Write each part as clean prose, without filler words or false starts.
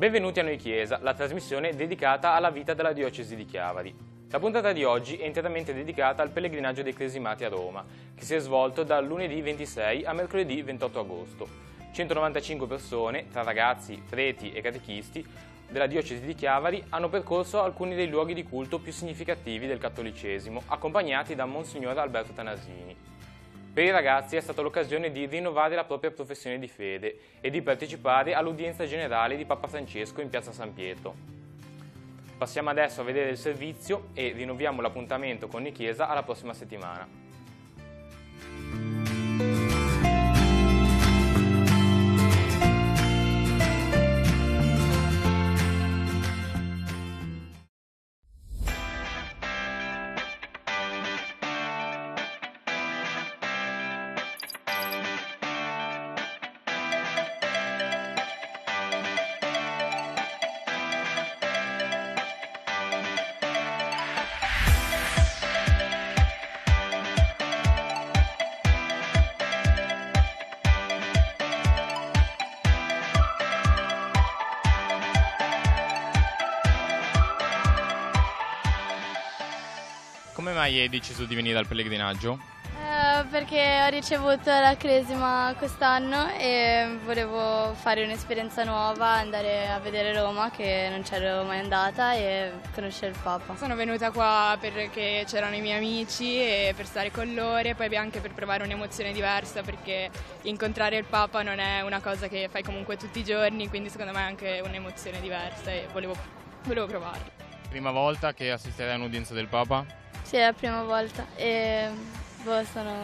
Benvenuti a Noi Chiesa, la trasmissione dedicata alla vita della diocesi di Chiavari. La puntata di oggi è interamente dedicata al pellegrinaggio dei Cresimati a Roma, che si è svolto dal lunedì 26 a mercoledì 28 agosto. 195 persone, tra ragazzi, preti e catechisti, della diocesi di Chiavari hanno percorso alcuni dei luoghi di culto più significativi del cattolicesimo, accompagnati da Monsignor Alberto Tanasini. Per i ragazzi è stata l'occasione di rinnovare la propria professione di fede e di partecipare all'udienza generale di Papa Francesco in piazza San Pietro. Passiamo adesso a vedere il servizio e rinnoviamo l'appuntamento con Noi Chiesa alla prossima settimana. Come mai hai deciso di venire al pellegrinaggio? Perché ho ricevuto la cresima quest'anno e volevo fare un'esperienza nuova, andare a vedere Roma, che non c'ero mai andata, e conoscere il Papa. Sono venuta qua perché c'erano i miei amici e per stare con loro, e poi anche per provare un'emozione diversa, perché incontrare il Papa non è una cosa che fai comunque tutti i giorni, quindi secondo me è anche un'emozione diversa e volevo provarla. Prima volta che assisterai a un'udienza del Papa? Sì, è la prima volta e sono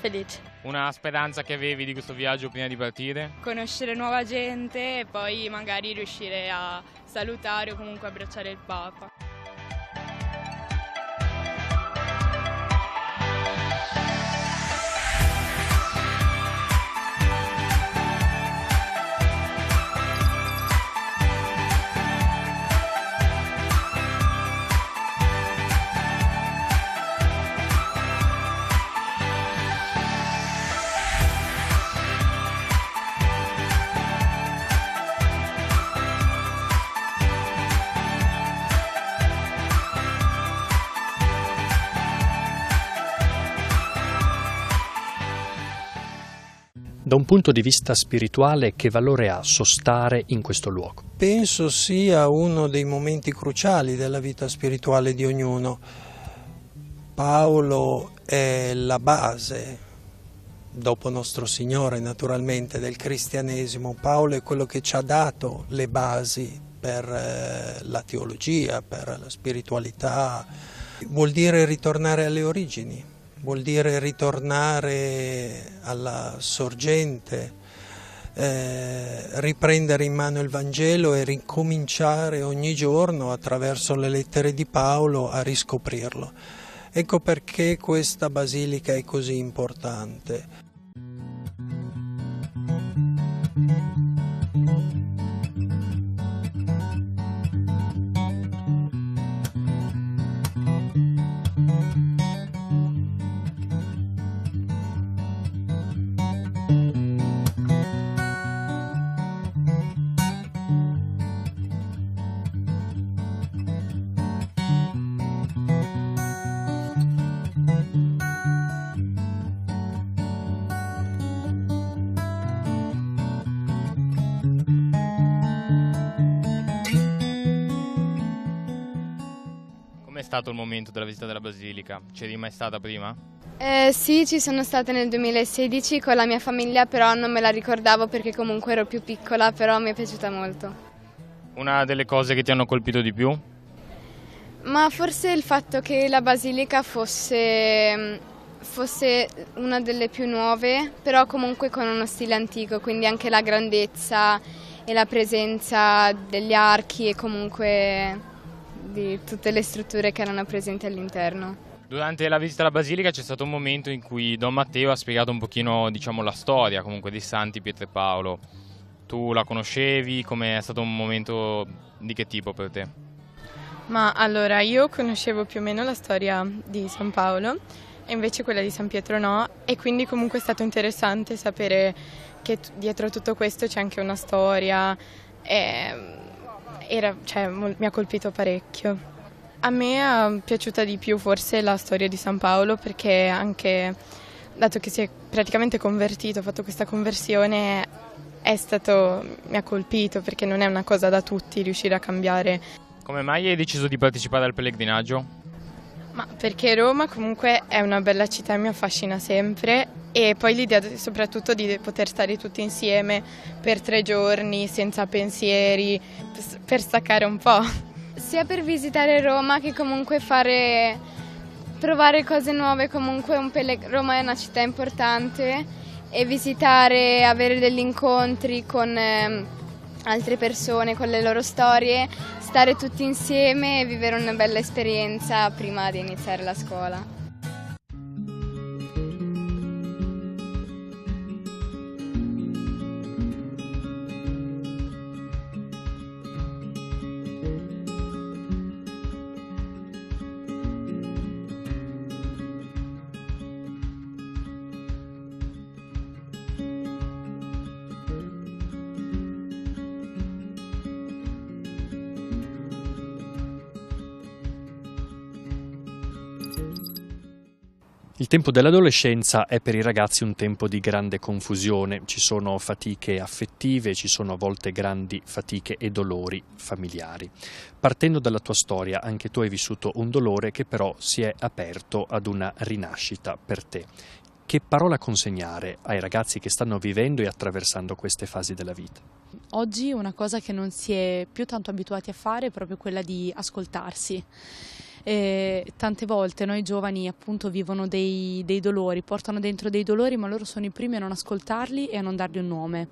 felice. Una speranza che avevi di questo viaggio prima di partire? Conoscere nuova gente e poi magari riuscire a salutare o comunque abbracciare il Papa. Da un punto di vista spirituale, che valore ha sostare in questo luogo? Penso sia uno dei momenti cruciali della vita spirituale di ognuno. Paolo è la base, dopo Nostro Signore naturalmente, del cristianesimo. Paolo è quello che ci ha dato le basi per la teologia, per la spiritualità. Vuol dire ritornare alle origini. Vuol dire ritornare alla sorgente, riprendere in mano il Vangelo e ricominciare ogni giorno attraverso le lettere di Paolo a riscoprirlo. Ecco perché questa basilica è così importante. Com'è stato il momento della visita della Basilica? C'eri mai stata prima? Sì, ci sono stata nel 2016 con la mia famiglia, però non me la ricordavo perché comunque ero più piccola, però mi è piaciuta molto. Una delle cose che ti hanno colpito di più? Ma forse il fatto che la basilica fosse una delle più nuove, però comunque con uno stile antico, quindi anche la grandezza e la presenza degli archi e comunque di tutte le strutture che erano presenti all'interno. Durante la visita alla Basilica c'è stato un momento in cui Don Matteo ha spiegato un pochino, la storia comunque dei santi Pietro e Paolo. Tu la conoscevi? Com'è stato un momento di che tipo per te? Ma allora, io conoscevo più o meno la storia di San Paolo e invece quella di San Pietro no, e quindi comunque è stato interessante sapere che dietro tutto questo c'è anche una storia, mi ha colpito parecchio. A me è piaciuta di più forse la storia di San Paolo, perché anche dato che si è praticamente convertito, ha fatto questa conversione, mi ha colpito, perché non è una cosa da tutti riuscire a cambiare. Come mai hai deciso di partecipare al pellegrinaggio? Ma perché Roma comunque è una bella città e mi affascina sempre, e poi l'idea soprattutto di poter stare tutti insieme per 3 giorni senza pensieri, per staccare un po'. Sia per visitare Roma che comunque provare cose nuove, comunque Roma è una città importante, e visitare, avere degli incontri con altre persone, con le loro storie, stare tutti insieme e vivere una bella esperienza prima di iniziare la scuola. Il tempo dell'adolescenza è per i ragazzi un tempo di grande confusione, ci sono fatiche affettive, ci sono a volte grandi fatiche e dolori familiari. Partendo dalla tua storia, anche tu hai vissuto un dolore che però si è aperto ad una rinascita per te. Che parola consegnare ai ragazzi che stanno vivendo e attraversando queste fasi della vita? Oggi una cosa che non si è più tanto abituati a fare è proprio quella di ascoltarsi. Tante volte noi giovani appunto vivono dei dolori, portano dentro dei dolori, ma loro sono i primi a non ascoltarli e a non dargli un nome.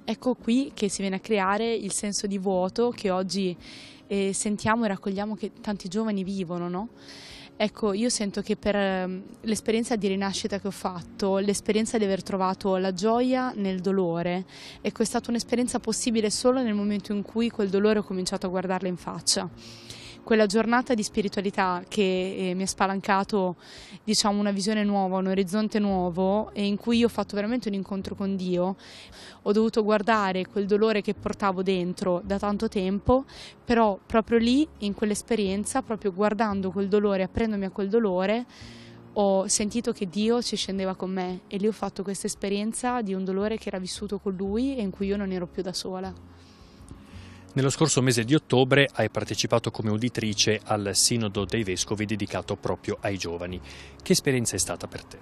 Ecco qui che si viene a creare il senso di vuoto che oggi sentiamo e raccogliamo che tanti giovani vivono, no? Ecco, io sento che per l'esperienza di rinascita che ho fatto, l'esperienza di aver trovato la gioia nel dolore, ecco, è stata un'esperienza possibile solo nel momento in cui quel dolore ho cominciato a guardarla in faccia. Quella giornata di spiritualità che mi ha spalancato, diciamo, una visione nuova, un orizzonte nuovo, e in cui io ho fatto veramente un incontro con Dio. Ho dovuto guardare quel dolore che portavo dentro da tanto tempo, però proprio lì, in quell'esperienza, proprio guardando quel dolore, aprendomi a quel dolore, ho sentito che Dio ci scendeva con me, e lì ho fatto questa esperienza di un dolore che era vissuto con Lui e in cui io non ero più da sola. Nello scorso mese di ottobre hai partecipato come uditrice al Sinodo dei Vescovi dedicato proprio ai giovani. Che esperienza è stata per te?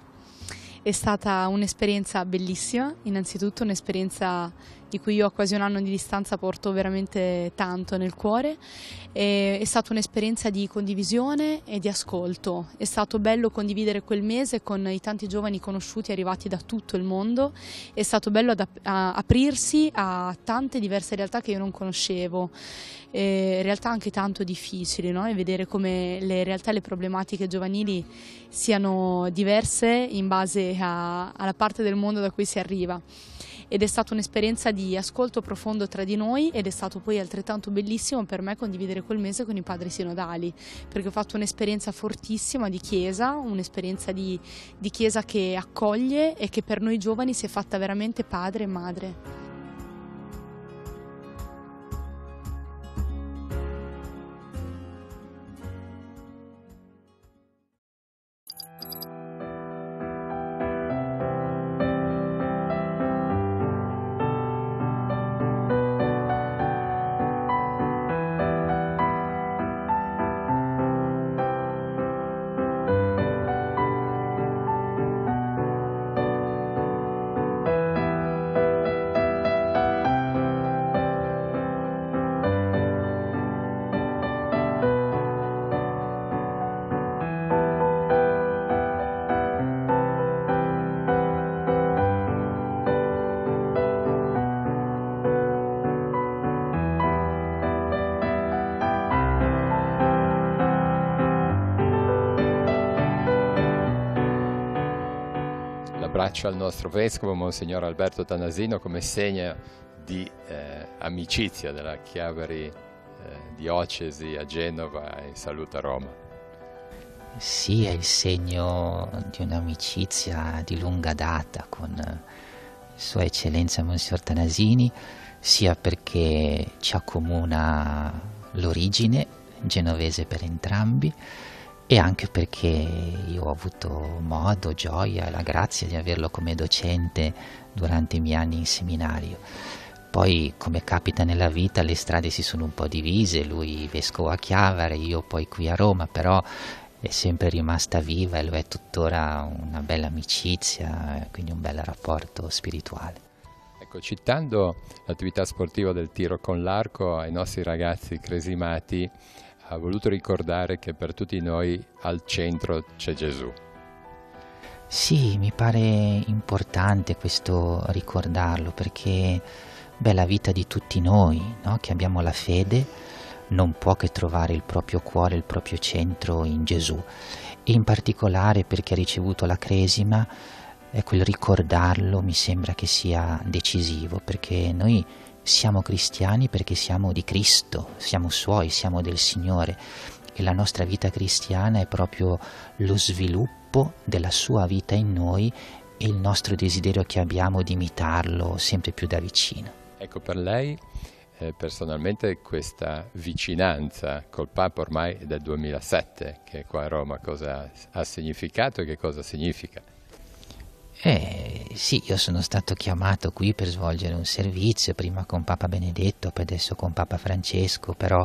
È stata un'esperienza bellissima, innanzitutto un'esperienza di cui io a quasi un anno di distanza porto veramente tanto nel cuore. È stata un'esperienza di condivisione e di ascolto. È stato bello condividere quel mese con i tanti giovani conosciuti arrivati da tutto il mondo. È stato bello aprirsi a tante diverse realtà che io non conoscevo, realtà anche tanto difficili, no? E vedere come le realtà e le problematiche giovanili siano diverse in base alla parte del mondo da cui si arriva. Ed è stata un'esperienza di ascolto profondo tra di noi, ed è stato poi altrettanto bellissimo per me condividere quel mese con i padri sinodali, perché ho fatto un'esperienza fortissima di chiesa, un'esperienza di chiesa che accoglie e che per noi giovani si è fatta veramente padre e madre. L'abbraccio al nostro vescovo, Monsignor Alberto Tanasino, come segno di amicizia della Chiavari diocesi a Genova e Salute a Roma. Sì, è il segno di un'amicizia di lunga data con Sua Eccellenza Monsignor Tanasini, sia perché ci accomuna l'origine genovese per entrambi, e anche perché io ho avuto modo, gioia e la grazia di averlo come docente durante i miei anni in seminario. Poi, come capita nella vita, le strade si sono un po' divise, lui vescovo a Chiavari, io poi qui a Roma, però è sempre rimasta viva e lo è tuttora una bella amicizia, quindi un bel rapporto spirituale. Ecco, citando l'attività sportiva del tiro con l'arco ai nostri ragazzi cresimati, ha voluto ricordare che per tutti noi al centro c'è Gesù. Sì, mi pare importante questo ricordarlo, perché la vita di tutti noi, no? Che abbiamo la fede, non può che trovare il proprio cuore, il proprio centro in Gesù. E in particolare per chi ha ricevuto la cresima, ecco, il ricordarlo mi sembra che sia decisivo, perché noi siamo cristiani perché siamo di Cristo, siamo Suoi, siamo del Signore, e la nostra vita cristiana è proprio lo sviluppo della Sua vita in noi e il nostro desiderio che abbiamo di imitarlo sempre più da vicino. Ecco, per lei personalmente questa vicinanza col Papa ormai è del 2007, che è qua a Roma, cosa ha significato e che cosa significa? Sì, io sono stato chiamato qui per svolgere un servizio, prima con Papa Benedetto, poi adesso con Papa Francesco, però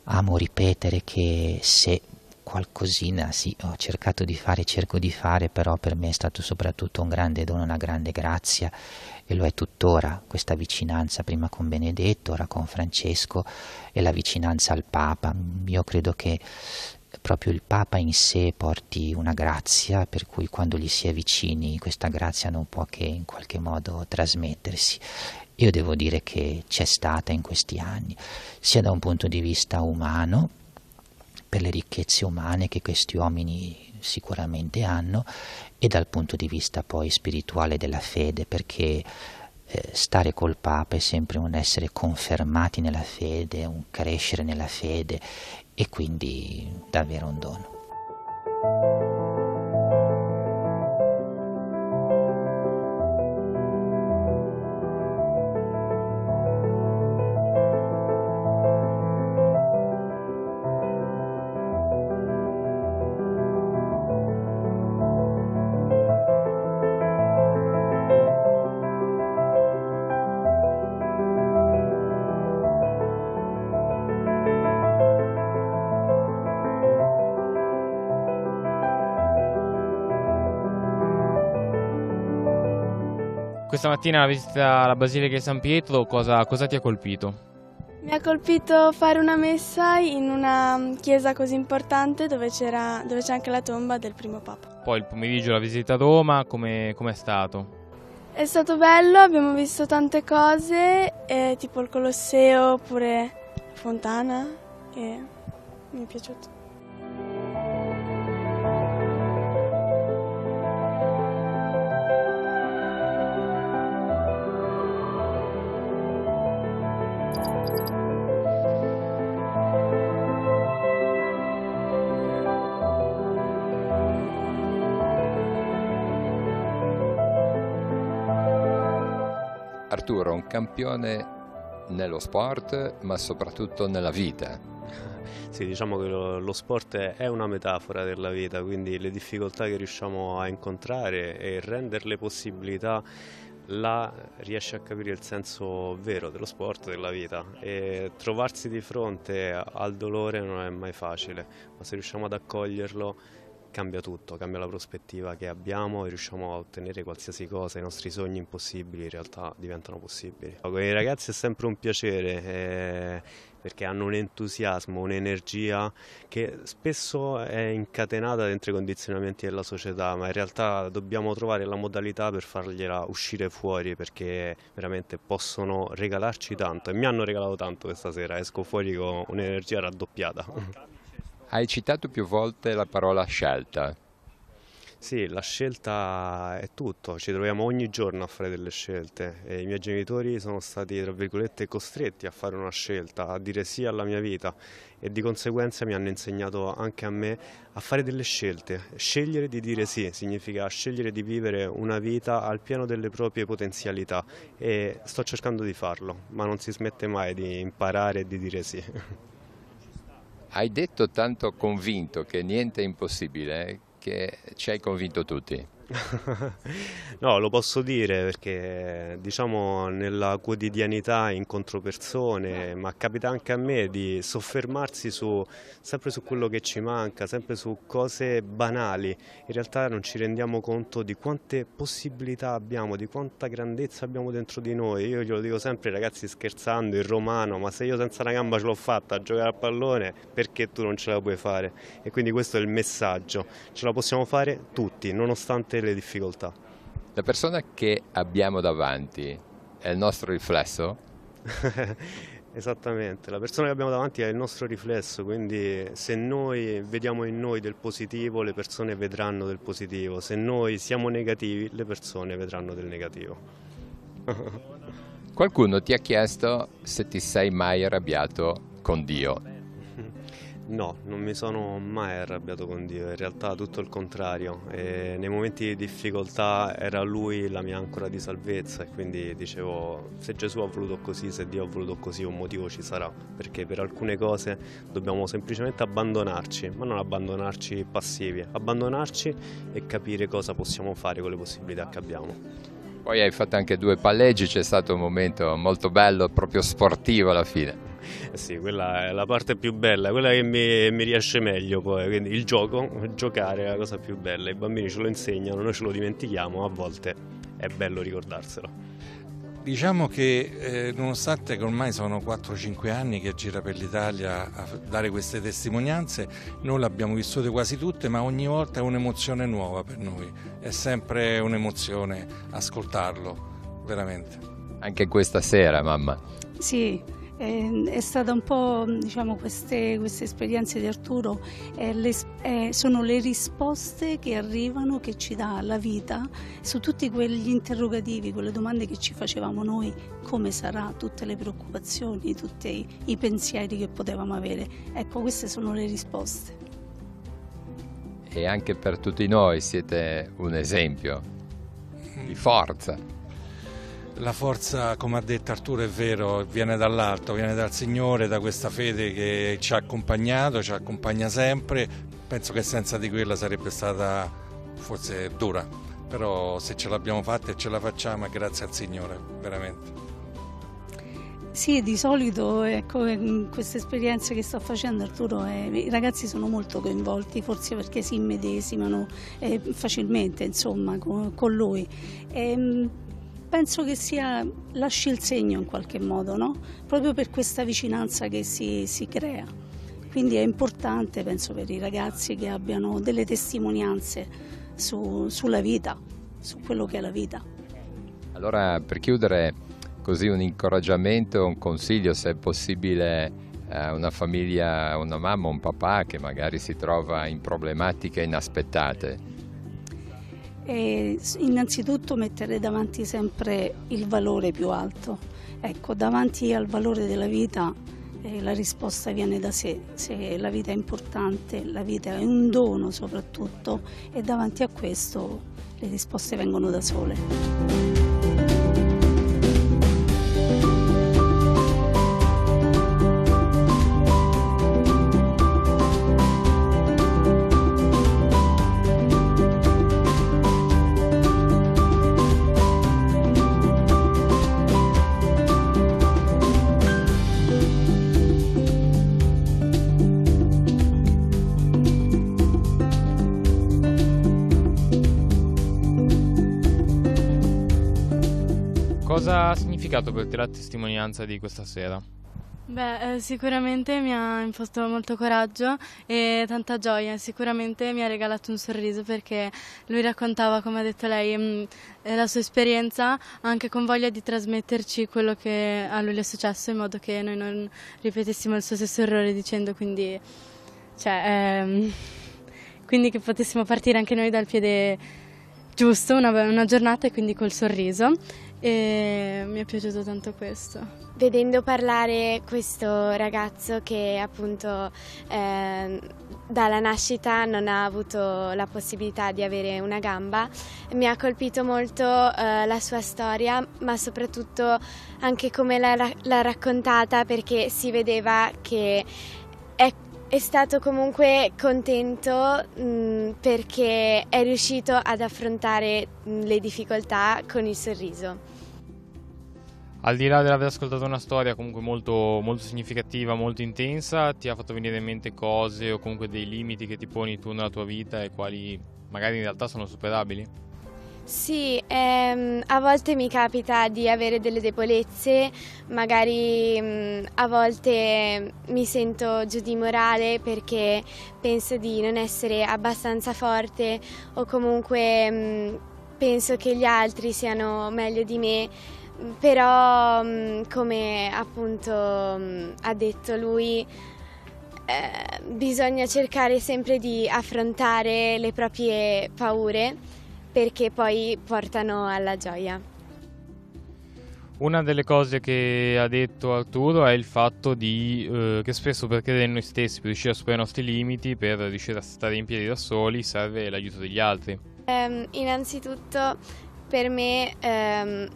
amo ripetere che se qualcosina sì, ho cercato di fare, cerco di fare, però per me è stato soprattutto un grande dono, una grande grazia, e lo è tuttora, questa vicinanza prima con Benedetto, ora con Francesco, e la vicinanza al Papa. Io credo che proprio il Papa in sé porti una grazia, per cui quando gli si è vicini questa grazia non può che in qualche modo trasmettersi. Io devo dire che c'è stata in questi anni, sia da un punto di vista umano, per le ricchezze umane che questi uomini sicuramente hanno, e dal punto di vista poi spirituale della fede, perché stare col Papa è sempre un essere confermati nella fede, un crescere nella fede, e quindi davvero un dono. Questa mattina la visita alla Basilica di San Pietro, cosa ti ha colpito? Mi ha colpito fare una messa in una chiesa così importante dove c'è anche la tomba del primo Papa. Poi il pomeriggio la visita a Roma, com'è stato? È stato bello, abbiamo visto tante cose, tipo il Colosseo oppure Fontana, e mi è piaciuto. Arturo, un campione nello sport, ma soprattutto nella vita. Sì, diciamo che lo sport è una metafora della vita, quindi le difficoltà che riusciamo a incontrare e rendere possibilità, là riesce a capire il senso vero dello sport, della vita, e trovarsi di fronte al dolore non è mai facile, ma se riusciamo ad accoglierlo cambia tutto, cambia la prospettiva che abbiamo e riusciamo a ottenere qualsiasi cosa. I nostri sogni impossibili in realtà diventano possibili. Con i ragazzi è sempre un piacere, perché hanno un entusiasmo, un'energia che spesso è incatenata dentro i condizionamenti della società, ma in realtà dobbiamo trovare la modalità per fargliela uscire fuori, perché veramente possono regalarci tanto, e mi hanno regalato tanto questa sera, esco fuori con un'energia raddoppiata. Hai citato più volte la parola scelta. Sì, la scelta è tutto, ci troviamo ogni giorno a fare delle scelte e i miei genitori sono stati, tra virgolette, costretti a fare una scelta, a dire sì alla mia vita e di conseguenza mi hanno insegnato anche a me a fare delle scelte. Scegliere di dire sì significa scegliere di vivere una vita al pieno delle proprie potenzialità e sto cercando di farlo, ma non si smette mai di imparare e di dire sì. Hai detto tanto convinto che niente è impossibile, che ci hai convinto tutti. No, lo posso dire perché diciamo nella quotidianità incontro persone, ma capita anche a me di soffermarsi sempre su quello che ci manca, sempre su cose banali. In realtà non ci rendiamo conto di quante possibilità abbiamo, di quanta grandezza abbiamo dentro di noi. Io glielo dico sempre ai ragazzi scherzando, in romano, ma se io senza una gamba ce l'ho fatta a giocare a pallone, perché tu non ce la puoi fare? E quindi questo è il messaggio, ce la possiamo fare tutti, nonostante le difficoltà. La persona che abbiamo davanti è il nostro riflesso? Esattamente, la persona che abbiamo davanti è il nostro riflesso, quindi se noi vediamo in noi del positivo, le persone vedranno del positivo, se noi siamo negativi, le persone vedranno del negativo. Qualcuno ti ha chiesto se ti sei mai arrabbiato con Dio. No, non mi sono mai arrabbiato con Dio, in realtà tutto il contrario. E nei momenti di difficoltà era Lui la mia ancora di salvezza e quindi dicevo se Gesù ha voluto così, se Dio ha voluto così un motivo ci sarà, perché per alcune cose dobbiamo semplicemente abbandonarci, ma non abbandonarci passivi, abbandonarci e capire cosa possiamo fare con le possibilità che abbiamo. Poi hai fatto anche 2 palleggi, c'è stato un momento molto bello, proprio sportivo alla fine. Sì, quella è la parte più bella, quella che mi riesce meglio poi, quindi il gioco, giocare è la cosa più bella, i bambini ce lo insegnano, noi ce lo dimentichiamo, a volte è bello ricordarselo. Diciamo che nonostante che ormai sono 4-5 anni che gira per l'Italia a dare queste testimonianze, noi le abbiamo vissute quasi tutte, ma ogni volta è un'emozione nuova per noi, è sempre un'emozione ascoltarlo, veramente. Anche questa sera, mamma. Sì. È stata un po', diciamo, queste esperienze di Arturo sono le risposte che arrivano, che ci dà la vita su tutti quegli interrogativi, quelle domande che ci facevamo noi, come sarà, tutte le preoccupazioni, tutti i pensieri che potevamo avere. Ecco, queste sono le risposte. E anche per tutti noi siete un esempio di forza. La forza, come ha detto Arturo, è vero, viene dall'alto, viene dal Signore, da questa fede che ci ha accompagnato, ci accompagna sempre. Penso che senza di quella sarebbe stata forse dura, però se ce l'abbiamo fatta e ce la facciamo è grazie al Signore, veramente. Sì, di solito ecco, in queste esperienze che sta facendo Arturo i ragazzi sono molto coinvolti, forse perché si immedesimano facilmente insomma, con lui. Penso che lasci il segno in qualche modo, no? Proprio per questa vicinanza che si crea. Quindi è importante, penso, per i ragazzi che abbiano delle testimonianze sulla vita, su quello che è la vita. Allora, per chiudere, così un incoraggiamento, un consiglio, se è possibile, a una famiglia, una mamma, un papà che magari si trova in problematiche inaspettate. E innanzitutto mettere davanti sempre il valore più alto. Ecco, davanti al valore della vita la risposta viene da sé. Se la vita è importante, la vita è un dono soprattutto, e davanti a questo le risposte vengono da sole. Cosa ha significato per te la testimonianza di questa sera? Beh, sicuramente mi ha imposto molto coraggio e tanta gioia, sicuramente mi ha regalato un sorriso perché lui raccontava, come ha detto lei, la sua esperienza, anche con voglia di trasmetterci quello che a lui è successo in modo che noi non ripetessimo il suo stesso errore dicendo, quindi quindi che potessimo partire anche noi dal piede giusto, una giornata e quindi col sorriso, e mi è piaciuto tanto questo. Vedendo parlare questo ragazzo che appunto dalla nascita non ha avuto la possibilità di avere una gamba, mi ha colpito molto la sua storia, ma soprattutto anche come l'ha raccontata, perché si vedeva che è stato comunque contento perché è riuscito ad affrontare le difficoltà con il sorriso. Al di là dell'aver ascoltato una storia comunque molto, molto significativa, molto intensa, ti ha fatto venire in mente cose o comunque dei limiti che ti poni tu nella tua vita e quali magari in realtà sono superabili? Sì, a volte mi capita di avere delle debolezze, magari a volte mi sento giù di morale perché penso di non essere abbastanza forte o comunque penso che gli altri siano meglio di me, però come appunto ha detto lui, bisogna cercare sempre di affrontare le proprie paure, perché poi portano alla gioia. Una delle cose che ha detto Arturo è il fatto che spesso per credere in noi stessi, per riuscire a superare i nostri limiti, per riuscire a stare in piedi da soli, serve l'aiuto degli altri. Innanzitutto per me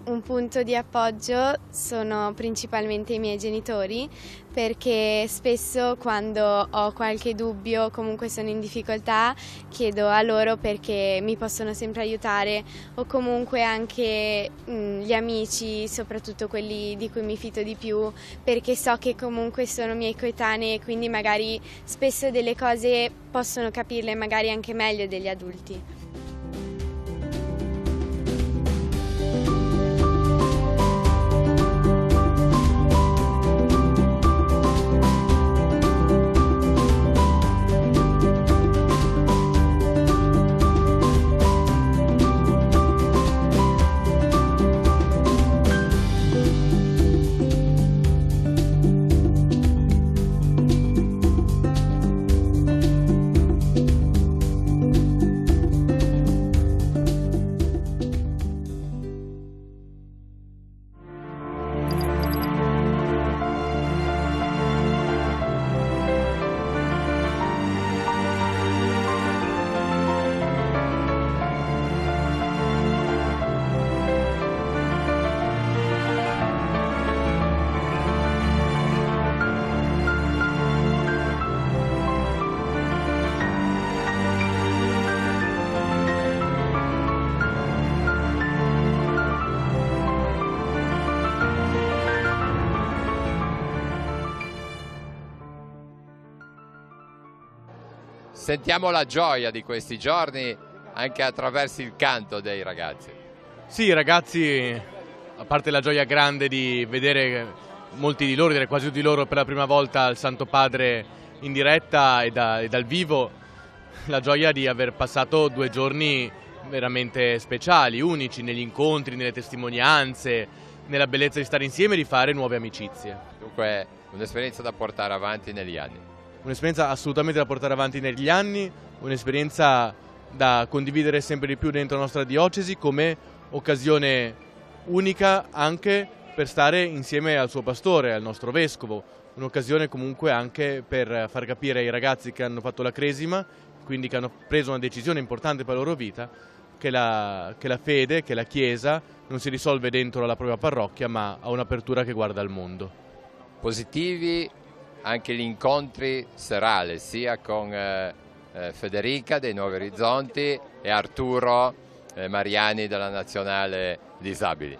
un punto di appoggio sono principalmente i miei genitori, perché spesso quando ho qualche dubbio o comunque sono in difficoltà chiedo a loro perché mi possono sempre aiutare, o comunque anche gli amici, soprattutto quelli di cui mi fido di più, perché so che comunque sono miei coetanei e quindi magari spesso delle cose possono capirle magari anche meglio degli adulti. Sentiamo la gioia di questi giorni anche attraverso il canto dei ragazzi. Sì, i ragazzi, a parte la gioia grande di vedere molti di loro, direi quasi tutti loro per la prima volta il Santo Padre in diretta e dal vivo, la gioia di aver passato 2 giorni veramente speciali, unici, negli incontri, nelle testimonianze, nella bellezza di stare insieme e di fare nuove amicizie. Dunque un'esperienza da portare avanti negli anni. Un'esperienza assolutamente da portare avanti negli anni, un'esperienza da condividere sempre di più dentro la nostra diocesi come occasione unica anche per stare insieme al suo pastore, al nostro vescovo, un'occasione comunque anche per far capire ai ragazzi che hanno fatto la cresima, quindi che hanno preso una decisione importante per la loro vita, che la fede, che la Chiesa non si risolve dentro la propria parrocchia ma ha un'apertura che guarda al mondo. Positivi anche gli incontri serali, sia con Federica dei Nuovi Orizzonti e Arturo Mariani della Nazionale Disabili.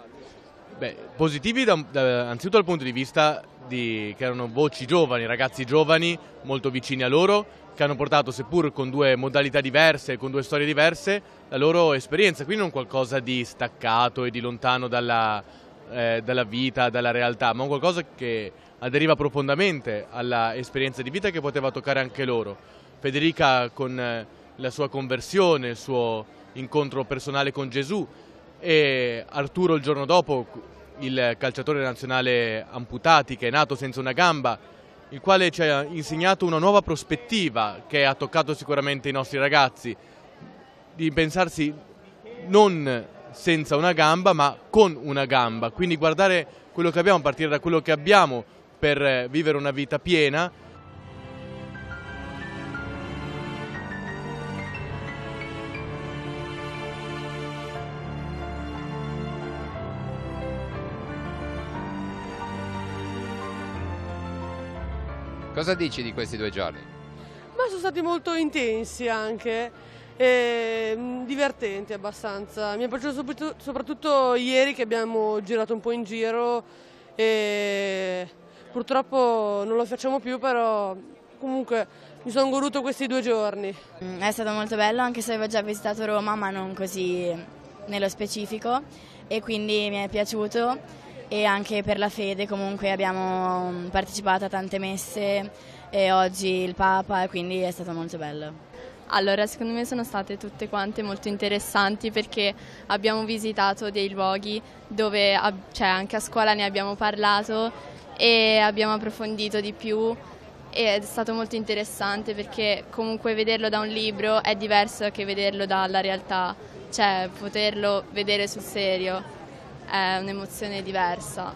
Positivi anzitutto dal punto di vista che erano voci giovani, ragazzi giovani, molto vicini a loro, che hanno portato, seppur con 2 modalità diverse, con 2 storie diverse, la loro esperienza, quindi non qualcosa di staccato e di lontano dalla vita, dalla realtà, ma un qualcosa che aderiva profondamente alla esperienza di vita che poteva toccare anche loro. Federica con la sua conversione, il suo incontro personale con Gesù, e Arturo il giorno dopo, il calciatore nazionale amputati che è nato senza una gamba il quale ci ha insegnato una nuova prospettiva che ha toccato sicuramente i nostri ragazzi, di pensarsi non senza una gamba ma con una gamba, quindi guardare quello che abbiamo, partire da quello che abbiamo per vivere una vita piena. Cosa dici di questi 2 giorni? Ma sono stati molto intensi anche, e divertenti abbastanza. Mi è piaciuto soprattutto ieri che abbiamo girato un po' in giro e purtroppo non lo facciamo più, però comunque mi sono goduto questi 2 giorni. È stato molto bello, anche se avevo già visitato Roma, ma non così nello specifico, e quindi mi è piaciuto. E anche per la fede comunque abbiamo partecipato a tante messe e oggi il Papa, e quindi è stato molto bello. Allora, secondo me sono state tutte quante molto interessanti perché abbiamo visitato dei luoghi dove anche a scuola ne abbiamo parlato e abbiamo approfondito di più, ed è stato molto interessante perché comunque vederlo da un libro è diverso che vederlo dalla realtà, cioè poterlo vedere sul serio è un'emozione diversa.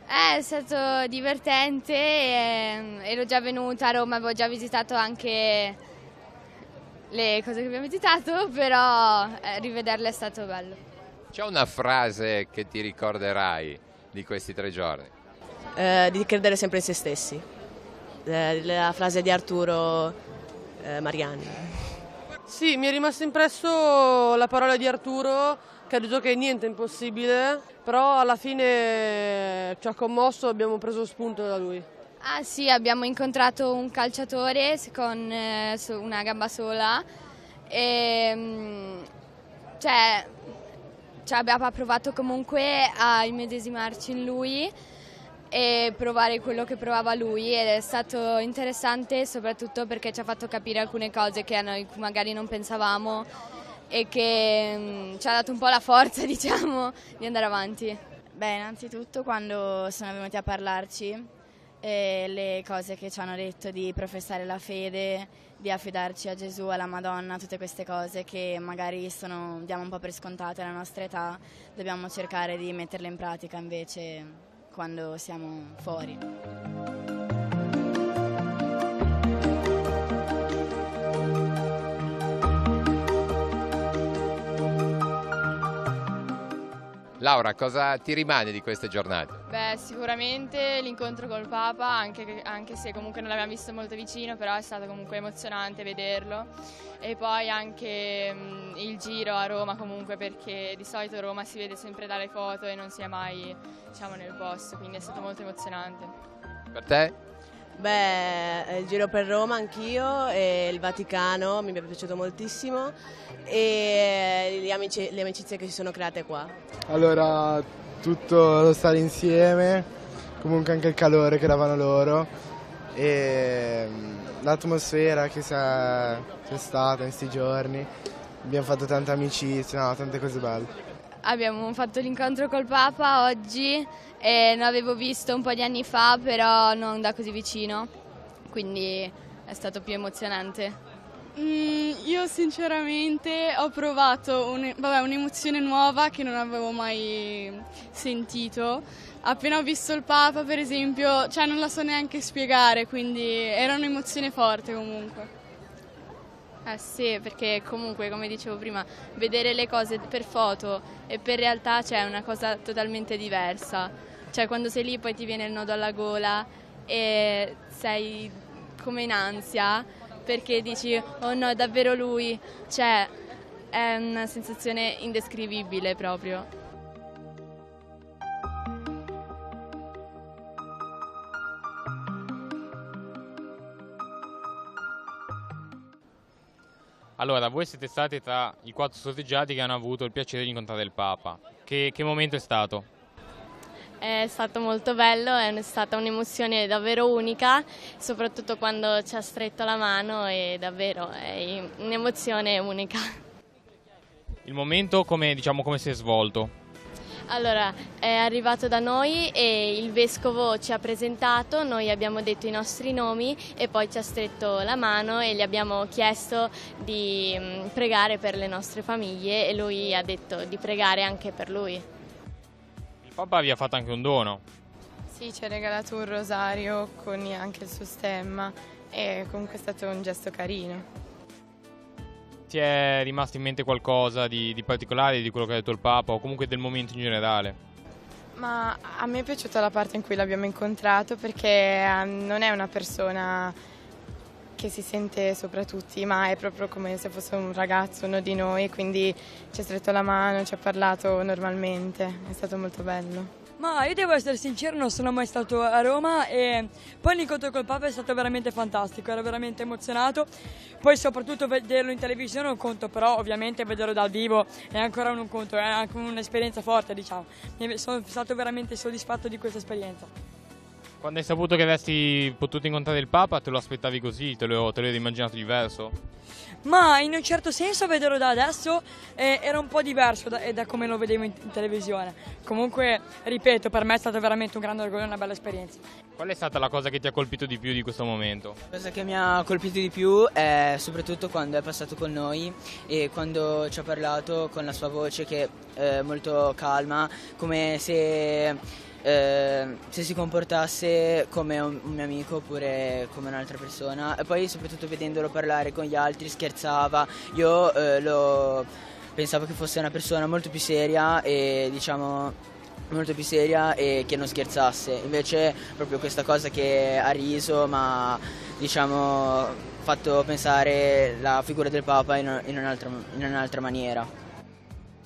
È stato divertente, ero già venuta a Roma, avevo già visitato anche le cose che abbiamo visitato, però rivederle è stato bello. C'è una frase che ti ricorderai di questi 3 giorni? Di credere sempre in se stessi. La frase di Arturo Mariani. Sì, mi è rimasto impresso la parola di Arturo, che ha detto che niente è impossibile, però alla fine ci ha commosso e abbiamo preso spunto da lui. Ah sì, abbiamo incontrato un calciatore con una gamba sola e abbiamo provato comunque a immedesimarci in lui e provare quello che provava lui, ed è stato interessante soprattutto perché ci ha fatto capire alcune cose che a noi magari non pensavamo e che ci ha dato un po' la forza, diciamo, di andare avanti. Beh, innanzitutto quando sono venuti a parlarci, le cose che ci hanno detto di professare la fede, di affidarci a Gesù, alla Madonna, tutte queste cose che magari diamo un po' per scontate alla nostra età, dobbiamo cercare di metterle in pratica invece quando siamo fuori. Laura, cosa ti rimane di queste giornate? Beh, sicuramente l'incontro col Papa, anche se comunque non l'abbiamo visto molto vicino, però è stato comunque emozionante vederlo. E poi anche il giro a Roma comunque, perché di solito Roma si vede sempre dalle foto e non si è mai, diciamo, nel posto, quindi è stato molto emozionante. Per te? Beh, il giro per Roma anch'io, e il Vaticano mi è piaciuto moltissimo, e le amicizie che si sono create qua. Allora, tutto lo stare insieme, comunque anche il calore che davano loro e l'atmosfera che c'è stata in questi giorni. Abbiamo fatto tante amicizie, tante cose belle. Abbiamo fatto l'incontro col Papa oggi e l'avevo visto un po' di anni fa, però non da così vicino, quindi è stato più emozionante. Io sinceramente ho provato un'emozione nuova che non avevo mai sentito. Appena ho visto il Papa, per esempio, non la so neanche spiegare, quindi era un'emozione forte comunque. Sì, perché comunque, come dicevo prima, vedere le cose per foto e per realtà è una cosa totalmente diversa. Quando sei lì poi ti viene il nodo alla gola e sei come in ansia perché dici, oh no, è davvero lui. È una sensazione indescrivibile proprio. Allora, voi siete stati tra i 4 sorteggiati che hanno avuto il piacere di incontrare il Papa. Che momento è stato? È stato molto bello, è stata un'emozione davvero unica, soprattutto quando ci ha stretto la mano, e davvero è un'emozione unica. Il momento come si è svolto? Allora, è arrivato da noi e il vescovo ci ha presentato, noi abbiamo detto i nostri nomi e poi ci ha stretto la mano e gli abbiamo chiesto di pregare per le nostre famiglie e lui ha detto di pregare anche per lui. Il Papa vi ha fatto anche un dono. Sì, ci ha regalato un rosario con anche il suo stemma e comunque è stato un gesto carino. Ti è rimasto in mente qualcosa di particolare di quello che ha detto il Papa o comunque del momento in generale? Ma a me è piaciuta la parte in cui l'abbiamo incontrato perché non è una persona che si sente sopra tutti, ma è proprio come se fosse un ragazzo, uno di noi, quindi ci ha stretto la mano, ci ha parlato normalmente, è stato molto bello. Ma io devo essere sincero, non sono mai stato a Roma e poi l'incontro col Papa è stato veramente fantastico, ero veramente emozionato. Poi soprattutto vederlo in televisione è un conto, però ovviamente vederlo dal vivo è ancora un conto, è anche un'esperienza forte, diciamo. Sono stato veramente soddisfatto di questa esperienza. Quando hai saputo che avresti potuto incontrare il Papa, te lo aspettavi così? Te lo eri immaginato diverso? Ma in un certo senso vederlo da adesso era un po' diverso da come lo vedevo in televisione. Comunque, ripeto, per me è stato veramente un grande orgoglio e una bella esperienza. Qual è stata la cosa che ti ha colpito di più di questo momento? La cosa che mi ha colpito di più è soprattutto quando è passato con noi e quando ci ha parlato con la sua voce che è molto calma, come se si comportasse come un mio amico oppure come un'altra persona, e poi soprattutto vedendolo parlare con gli altri scherzava. Io pensavo che fosse una persona molto più seria e che non scherzasse, invece proprio questa cosa che ha riso ma fatto pensare la figura del Papa in un'altra maniera.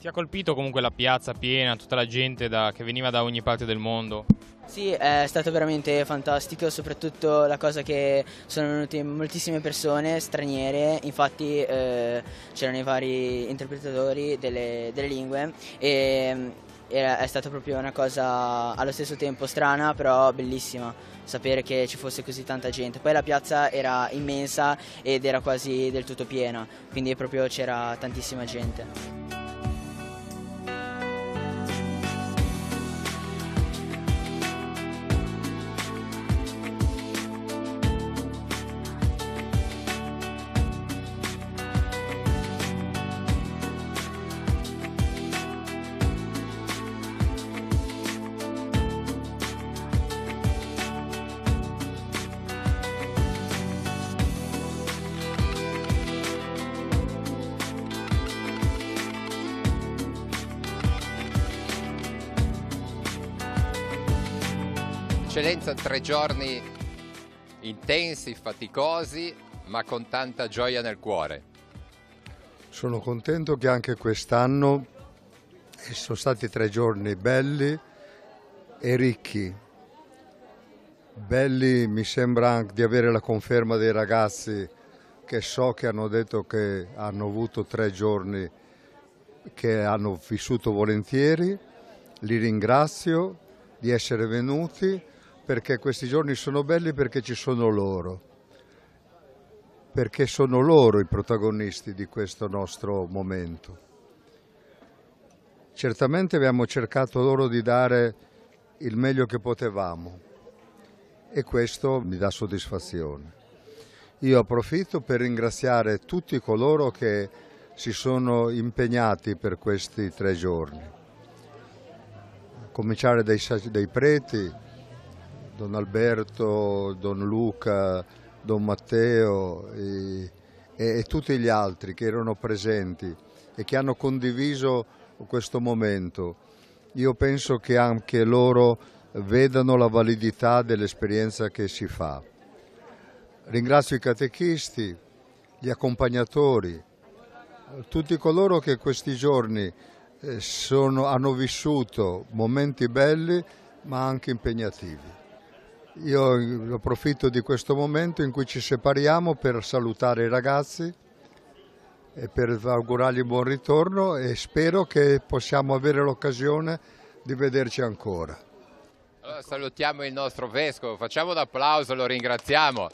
Ti ha colpito comunque la piazza piena, tutta la gente che veniva da ogni parte del mondo? Sì, è stato veramente fantastico, soprattutto la cosa che sono venute moltissime persone straniere, infatti c'erano i vari interpretatori delle lingue e è stata proprio una cosa allo stesso tempo strana però bellissima sapere che ci fosse così tanta gente. Poi la piazza era immensa ed era quasi del tutto piena, quindi proprio c'era tantissima gente. Eccellenza, 3 giorni intensi, faticosi, ma con tanta gioia nel cuore. Sono contento che anche quest'anno sono stati 3 giorni belli e ricchi. Belli, mi sembra anche di avere la conferma dei ragazzi che so che hanno detto che hanno avuto 3 giorni che hanno vissuto volentieri. Li ringrazio di essere venuti, perché questi giorni sono belli perché ci sono loro, perché sono loro i protagonisti di questo nostro momento. Certamente abbiamo cercato loro di dare il meglio che potevamo e questo mi dà soddisfazione. Io approfitto per ringraziare tutti coloro che si sono impegnati per questi 3 giorni, a cominciare dai preti, Don Alberto, Don Luca, Don Matteo e tutti gli altri che erano presenti e che hanno condiviso questo momento. Io penso che anche loro vedano la validità dell'esperienza che si fa. Ringrazio i catechisti, gli accompagnatori, tutti coloro che questi giorni hanno vissuto momenti belli ma anche impegnativi. Io approfitto di questo momento in cui ci separiamo per salutare i ragazzi e per augurargli buon ritorno e spero che possiamo avere l'occasione di vederci ancora. Allora salutiamo il nostro vescovo, facciamo un applauso, lo ringraziamo.